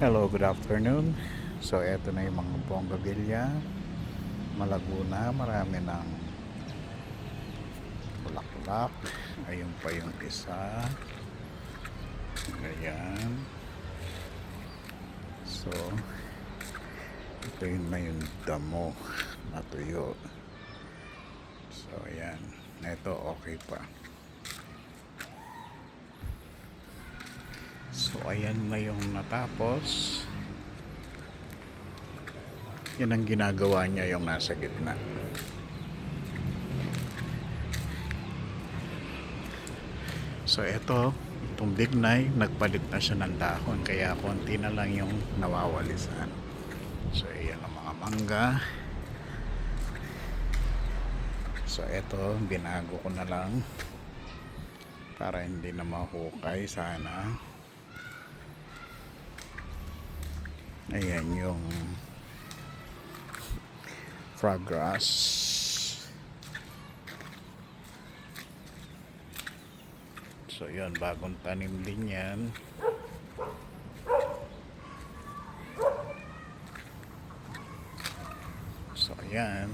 Hello, good afternoon. So, eto na yung mga bonggabilya. Malago na, marami ng bulaklak. Ayun pa yung isa. Ganyan. So, ito yun na yung damo na tuyo. So, ayan. Ito, okay pa. So, ayan na yung natapos. Yan ang ginagawa niya yung nasa gitna. So ito, itong bignay, nagpalit na siya ng dahon kaya konti na lang yung nawawalisan. So ayan ang mga mangga. So ito, binago ko na lang para hindi na mahukay sana. Ayan yung frog grass. So yun, bagong tanim din yan. So ayan,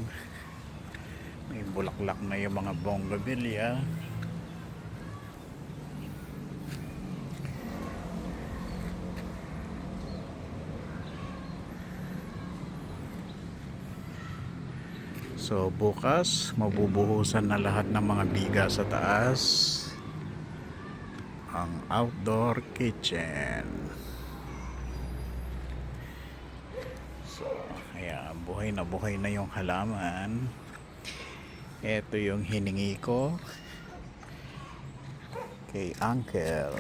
may bulaklak na yung mga bonggabilya. So bukas, mabubuhusan na lahat ng mga biga sa taas. Ang outdoor kitchen. So, ayan, buhay na yung halaman. Ito yung hiningi ko kay Uncle.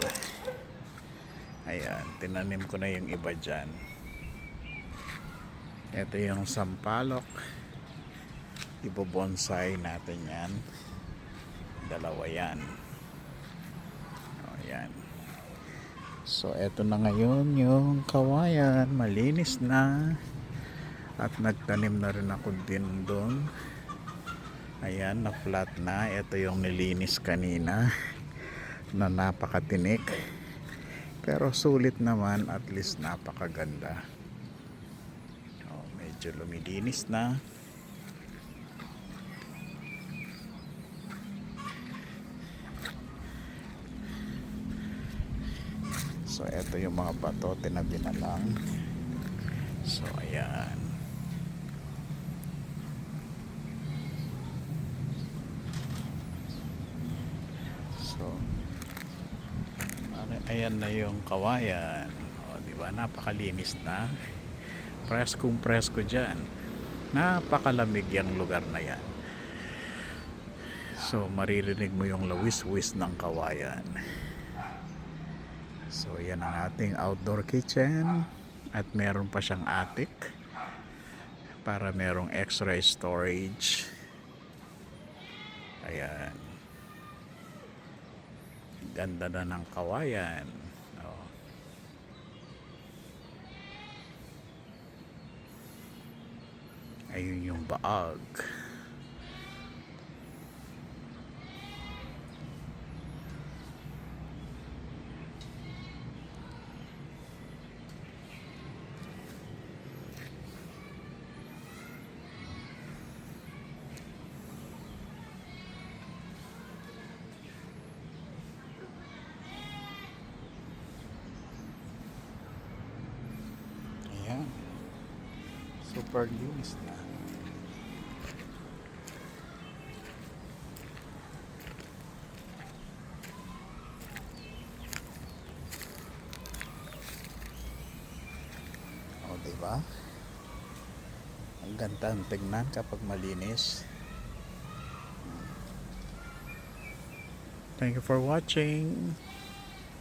Ayan, tinanim ko na yung iba dyan. Ito yung sampalok. Ibobonsai natin yan. Dalawa yan. Ayan. So, eto na ngayon yung kawayan. Malinis na. At nagtanim na rin ako din doon. Ayan, na flat na. Ito yung nilinis kanina na napakatinik. Pero sulit naman, at least napakaganda. Oh, medyo lumilinis na. So, ito yung mga bato, tinabi na lang. So, ayan. So, ayan na yung kawayan. O, diba? Napakalinis na. Preskong presko dyan. Napakalamig yung lugar na yan. So, maririnig mo yung lawis-wis ng kawayan. So, yan ang ating outdoor kitchen. At meron pa siyang attic para merong extra storage. Ayan. Ganda na ng kawayan. Oh. Ayun yung baag. Ayan. Super linis na. O, diba? Ang ganda ang tingnan kapag malinis. Thank you for watching.